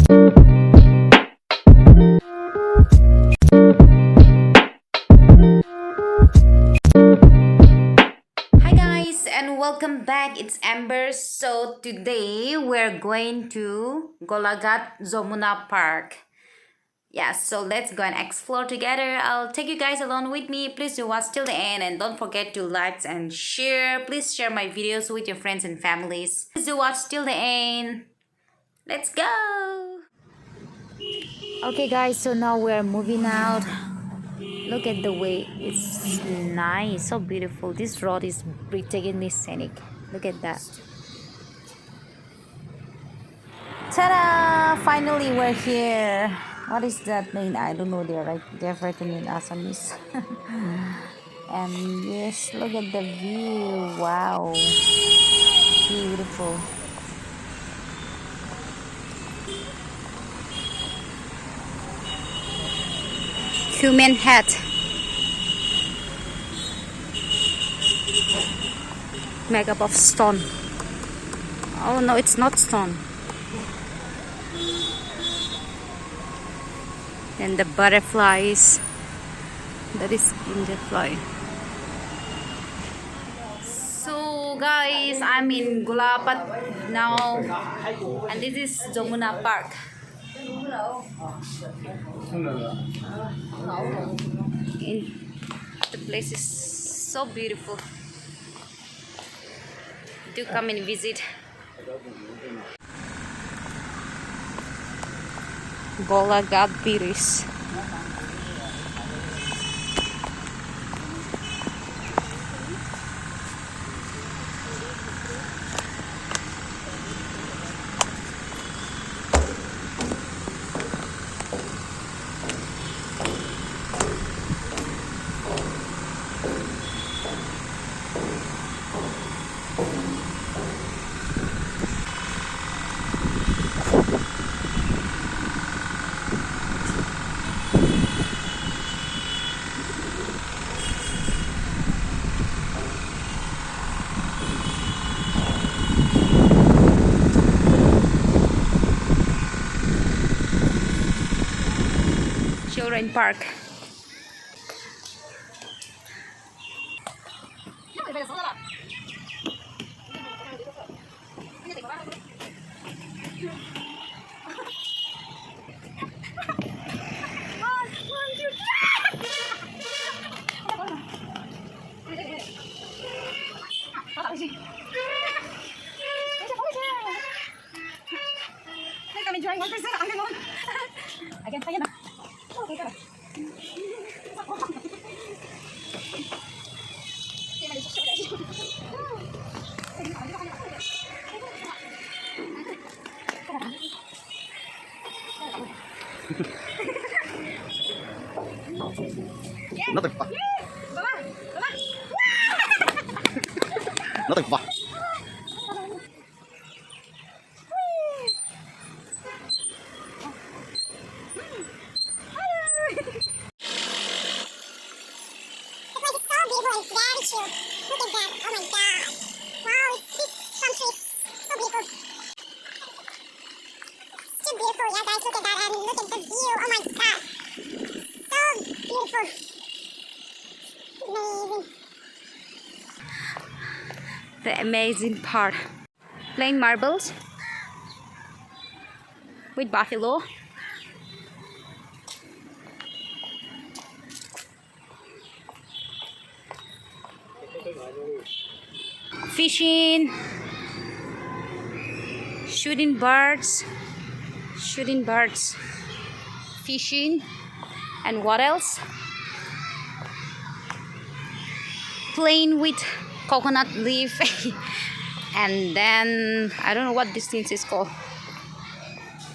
Hi guys and welcome back. It's Amber. So today we're going to Golagat Jomuna Park. Yeah, so let's go and explore together. I'll take you guys along with me. Please do watch till the end and don't forget to like and share. Please share my videos with your friends and families. Please do watch till the end. Let's go. Okay guys, so now we're moving out. Look at the way it's nice, so beautiful. This road is breathtakingly scenic. Look at that. Ta-da! Finally, we're here. What is that mean? I don't know. They're written in Assamese. And yes, look at the view. Wow, beautiful. Human head made up of stone. Oh no, it's not stone. And the butterflies. That is in the fly. So guys, I'm in Gulapat now, and this is Jomuna Park. In, the place is so beautiful. Do come and visit. Golagat Biris. Children Park. Nó tuyệt vời. Nó tuyệt vời. Beautiful, yeah guys, look at that and look at the view. Oh my god, so beautiful, amazing. The amazing part. Playing marbles with buffalo. Fishing. Shooting birds. Fishing. And what else? Playing with coconut leaf. And then I don't know what this thing is called.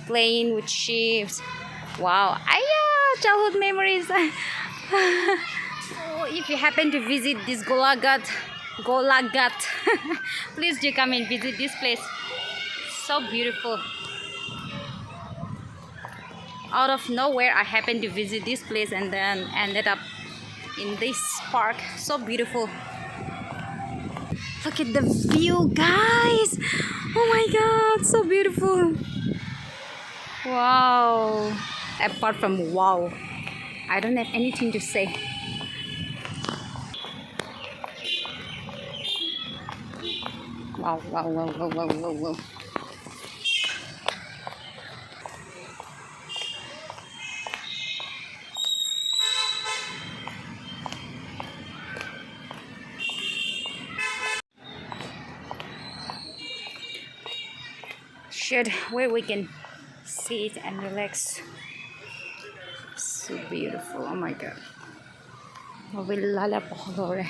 Playing with ships. Wow, childhood memories. So if you happen to visit this Golagat, please do come and visit this place. So beautiful. Out of nowhere, I happened to visit this place and then ended up in this park. So beautiful. Look at the view, guys. Oh my god, so beautiful. Wow. Apart from wow, I don't have anything to say. Wow, wow, wow, wow, wow, wow, wow. Shed where we can sit and relax. So beautiful. Oh my god. Mawilala po colore.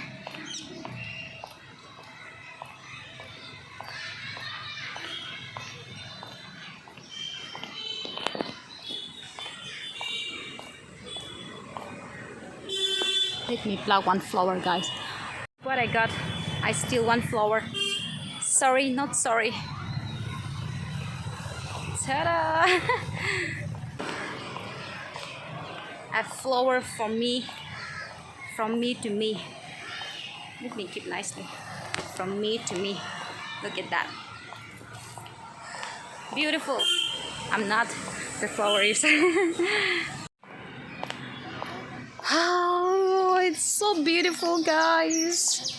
Let me pluck one flower, guys. What I got? I steal one flower. Sorry, not sorry. Ta-da! A flower from me to me. Let me keep nicely. From me to me. Look at that. Beautiful. I'm not. The flower is. Oh, it's so beautiful, guys.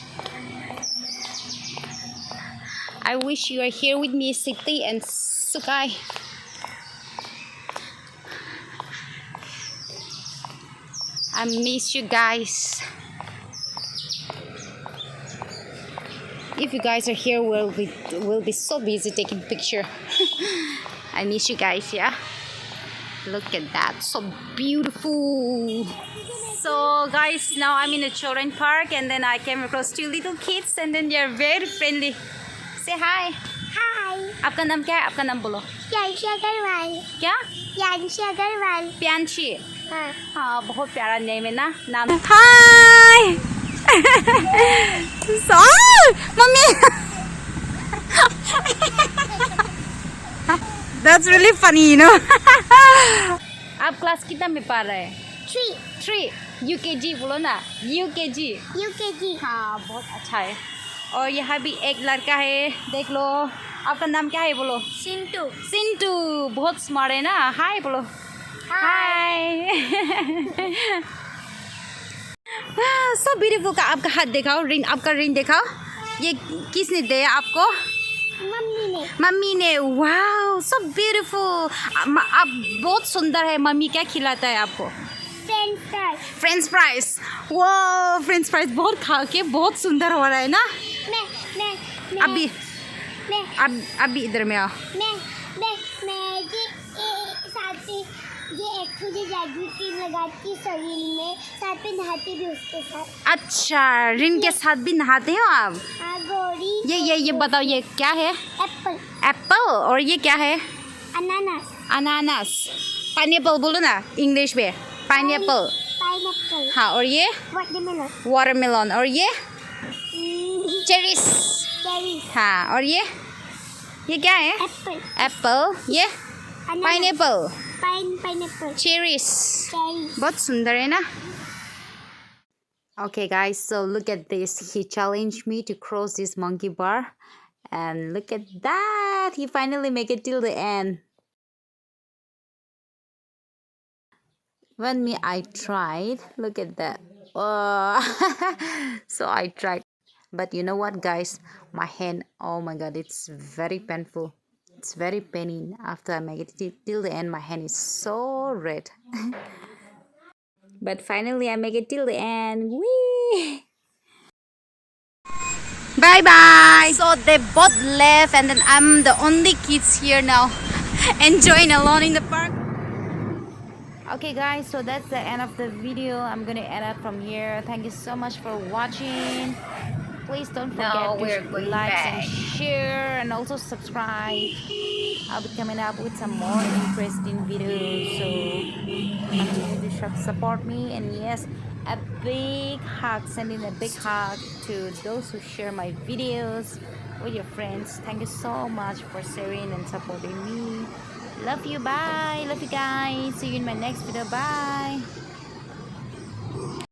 I wish you are here with me, Siti and Sukai. I miss you guys. If you guys are here, we'll be so busy taking picture. I miss you guys, yeah. Look at that, so beautiful. So guys, now I'm in a children park, and then I came across two little kids, and then they're very friendly. Say hi. Hi. आपका नाम क्या है? आपका नाम बोलो. यांशी अग्रवाल. क्या? यांशी अग्रवाल. प्यांशी. हाँ. हाँ, बहुत प्यारा नेम है ना. नाम. Hi. So, mummy. That's really funny, you know. आप क्लास कितना में पढ़ रहे हैं? 3 UKG बोलो ना. UKG. हाँ, बहुत अच्छा है. और यहाँ भी एक लड़का है, देख लो. आपका नाम क्या है बोलो? सिंटू. बहुत स्मार्ट है ना. हाय बोलो. हाय. So beautiful. का आपका हाथ दिखाओ. रिंग, आपका रिंग दिखाओ. ये किसने दिया आपको? मम्मी ने. Wow, so beautiful. आप बहुत सुंदर है. मम्मी क्या खिलाता है आपको? French fries. Wow, French fries बहुत खा के बहुत सुंदर हो रहा है ना. अभी इधर में आओ. ये एक मुझे जादू की लगाती शरीर में, साथ पे नहाती भी उसके साथ. अच्छा, रिन के साथ भी नहाते हो आप? हाँ, गोरी. ये बताओ, ये क्या है? एप्पल. और ये क्या है? अनानास. पाइनएप्पल बोलो ना इंग्लिश में. पाइनएप्पल. हाँ, और ये? वाटरमेलन. और ये? चेरीज. हाँ, और ये क्या है? एप्पल. ये? पाइनएप्पल. Cherries. बहुत सुंदर है ना. Okay guys, so look at this. He challenged me to cross this monkey bar, and look at that. He finally make it till the end. When I tried, look at that. Oh. So I tried, but you know what guys, my hand, oh my god, it's very painful. It's very paining. After I make it till the end, my hand is so red. But finally I make it till the end. Whee! Bye bye. So they both left, and then I'm the only kids here now, enjoying alone in the park. Okay guys, so that's the end of the video. I'm gonna end up from here. Thank you so much for watching. Please don't forget to like and share, and also subscribe. I'll be coming up with some more interesting videos, so continue to support me. And yes, a big hug, sending a big hug to those who share my videos with your friends. Thank you so much for sharing and supporting me. Love you. Bye. Love you guys. See you in my next video. Bye.